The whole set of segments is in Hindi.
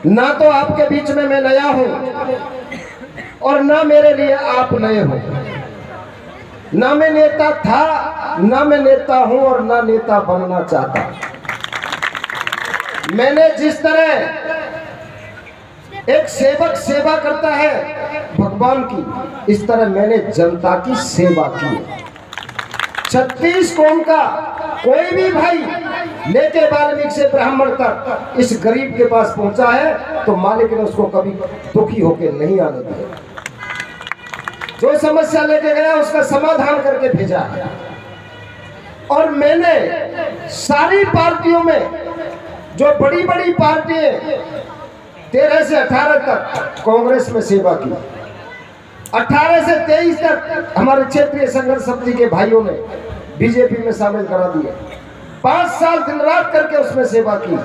ना तो आपके बीच में मैं नया हूं और ना मेरे लिए आप नए हो। ना मैं नेता था, ना मैं नेता हूं और ना नेता बनना चाहता। मैंने जिस तरह एक सेवक सेवा करता है भगवान की, इस तरह मैंने जनता की सेवा की। 36 कौम का कोई भी भाई लेके वाल्मीकि से ब्राह्मण तक इस गरीब के पास पहुंचा है तो मालिक ने उसको कभी दुखी होकर नहीं आने दिया। जो समस्या लेके गया उसका समाधान करके भेजा है। और मैंने सारी पार्टियों में, जो बड़ी बड़ी पार्टियां 13 से 18 तक कांग्रेस में सेवा की, 18 से 23 तक हमारे क्षेत्रीय संघर्ष समिति के भाइयों ने बीजेपी में शामिल करा दिए। 5 साल दिन रात करके उसमें सेवा की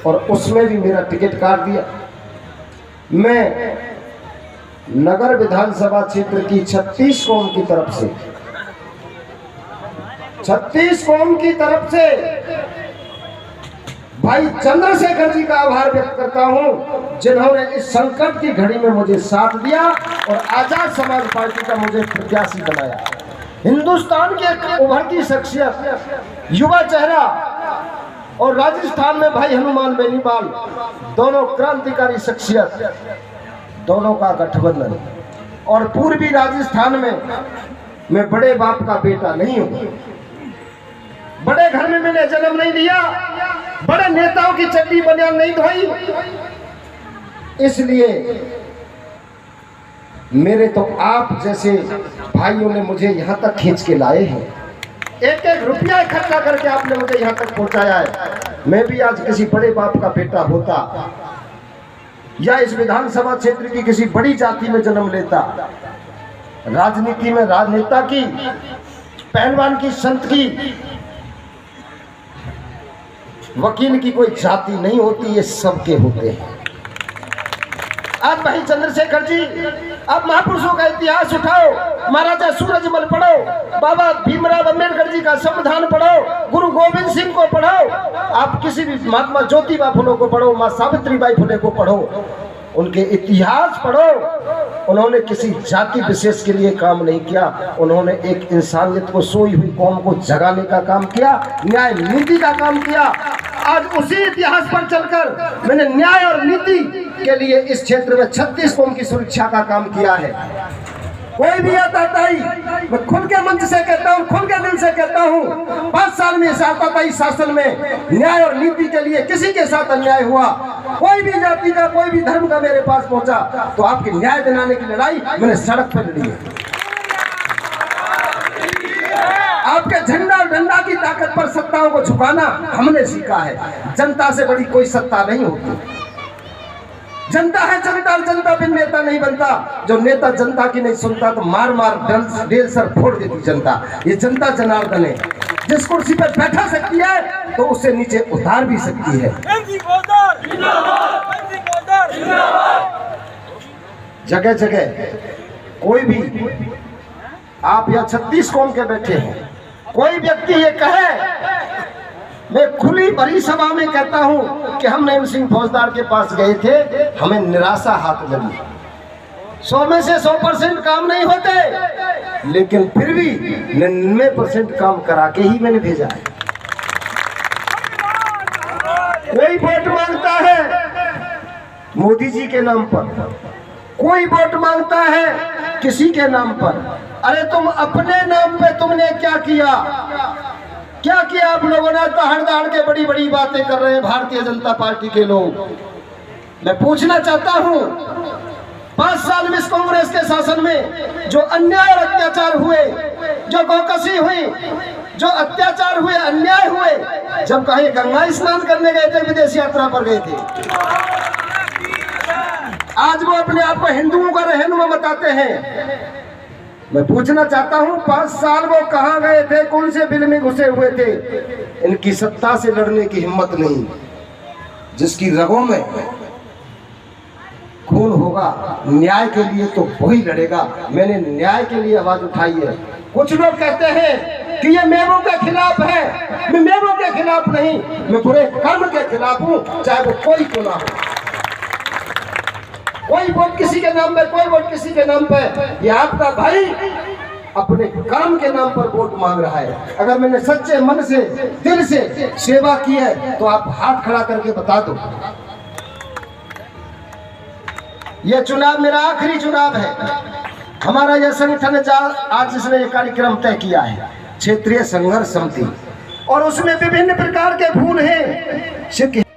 और उसमें भी मेरा टिकट काट दिया। मैं नगर विधानसभा क्षेत्र की 36 कौम की तरफ से, 36 कौम की तरफ से भाई चंद्रशेखर जी का आभार व्यक्त करता हूं, जिन्होंने इस संकट की घड़ी में मुझे साथ दिया और आजाद समाज पार्टी का मुझे प्रत्याशी बनाया। हिंदुस्तान की एक उभरती शख्सियत, युवा चेहरा, और राजस्थान में भाई हनुमान बेनीवाल, दोनों क्रांतिकारी शख्सियत, दोनों का गठबंधन। और पूर्वी राजस्थान में मैं बड़े बाप का बेटा नहीं हूं, बड़े घर में मैंने जन्म नहीं लिया, बड़े नेताओं की चड्डी बनियान नहीं धोई, इसलिए मेरे तो आप जैसे भाइयों ने मुझे यहां तक खींच के लाए हैं। एक एक रुपया इकट्ठा करके आपने मुझे यहां तक पहुंचाया है। मैं भी आज किसी बड़े बाप का बेटा होता या इस विधानसभा क्षेत्र की किसी बड़ी जाति में जन्म लेता, राजनीति में राजनेता की, पहलवान की, संत की, वकील की कोई जाति नहीं होती, ये सबके होते हैं। आज भाई चंद्रशेखर जी, आप महापुरुषों का इतिहास उठाओ, महाराजा सूरजमल पढ़ो, बाबा भीमराव अंबेडकर जी का संविधान पढ़ो, गुरु गोविंद सिंह को पढ़ो, आप किसी भी महात्मा ज्योतिबा फुले को पढ़ो, मां सावित्रीबाई फुले को पढ़ो, उनके इतिहास पढ़ो। उन्होंने किसी जाति विशेष के लिए काम नहीं किया, उन्होंने एक इंसानियत को, सोई हुई कौम को जगाने का काम किया, न्याय नीति का काम किया। आज उसी इतिहास पर चलकर मैंने न्याय और नीति के लिए इस क्षेत्र में 36 कौम की सुरक्षा का काम किया है। कोई भी आता ताई, मैं खुल के मंच से कहता हूँ, खुल के दिल से कहता हूँ, 5 साल में इस आता ताई शासन में न्याय और नीति के लिए किसी के साथ अन्याय हुआ, कोई भी जाति का, कोई भी धर्म का मेरे पास पहुंचा तो आपकी न्याय दिलाने की लड़ाई मैंने सड़क पर लड़ी है। आपके झंडा और डंडा की ताकत पर सत्ताओं को झुकाना हमने सीखा है। जनता से बड़ी कोई सत्ता नहीं होती। जनता है जनता, और जनता बिन नेता नहीं बनता। जो नेता जनता की नहीं सुनता तो मार मार डेल सर फोड़ देती जनता। ये जनता जनार्दन है, जिस कुर्सी पर बैठा सकती है तो उससे नीचे उतार भी सकती है। जगह जगह कोई भी, आप या 36 कौम के बैठे हैं, कोई व्यक्ति ये कहे, मैं खुली भरी सभा में कहता हूं कि हम नईम सिंह फौजदार के पास गए थे, हमें निराशा हाथ लगी। 100 में से 100% काम नहीं होते, लेकिन फिर भी 99% काम करा के ही मैंने भेजा है। कोई वोट मांगता है मोदी जी के नाम पर, कोई वोट मांगता है किसी के नाम पर। अरे तुम अपने नाम पे तुमने क्या किया? क्या किया आप लोगों ने? दहाड़ दहाड़ के बड़ी बड़ी बातें कर रहे हैं भारतीय जनता पार्टी के लोग। मैं पूछना चाहता हूं, 5 साल में इस कांग्रेस के शासन में जो अन्याय और अत्याचार हुए, जो गौकसी हुई, जो अत्याचार हुए, अन्याय हुए, जब कहीं गंगा स्नान करने गए थे, विदेश यात्रा पर गए थे, आज वो अपने आप को हिंदुओं का रहनुमा बताते हैं। मैं पूछना चाहता हूं, 5 साल वो कहां गए थे, कौन से बिल में घुसे हुए थे? इनकी सत्ता से लड़ने की हिम्मत नहीं। जिसकी रगों में खून होगा न्याय के लिए तो वही लड़ेगा। मैंने न्याय के लिए आवाज उठाई है। कुछ लोग कहते हैं कि ये मेरों के खिलाफ है। मैं मेरों के खिलाफ नहीं, मैं बुरे कर्म के खिलाफ हूं, चाहे वो कोई क्यों ना हो। कोई वोट किसी के नाम पे, कोई वोट किसी के नाम पे, ये आपका भाई अपने कर्म के नाम पर वोट मांग रहा है। अगर मैंने सच्चे मन से, दिल से सेवा की है तो आप हाथ खड़ा करके बता दो। यह चुनाव मेरा आखिरी चुनाव है। हमारा यह संगठन आज जिसने ये कार्यक्रम तय किया है, क्षेत्रीय संघर्ष समिति, और उसमें विभिन्न प्रकार के फूल हैं।